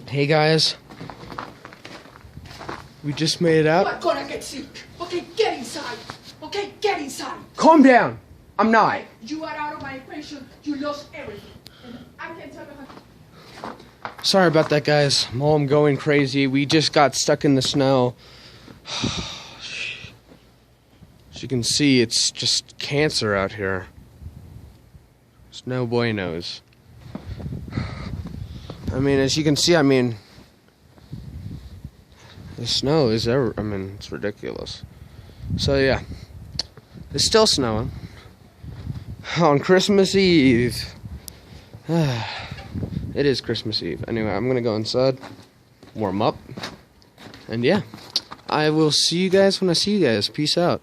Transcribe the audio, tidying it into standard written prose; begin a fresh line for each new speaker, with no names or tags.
Hey guys, we just made it out.
You're gonna get sick. Okay, get inside. Okay, get inside.
Calm down. I'm not.
You are out of my equation. You lost everything. And I can tell you how.
Sorry about that, guys. I'm going crazy. We just got stuck in the snow. As you can see, it's just cancer out here. There's no buenos. I mean, as you can see, the snow is it's ridiculous. So yeah, it's still snowing on Christmas Eve. It is Christmas Eve. Anyway, I'm gonna go inside, warm up, and yeah, I will see you guys when I see you guys. Peace out.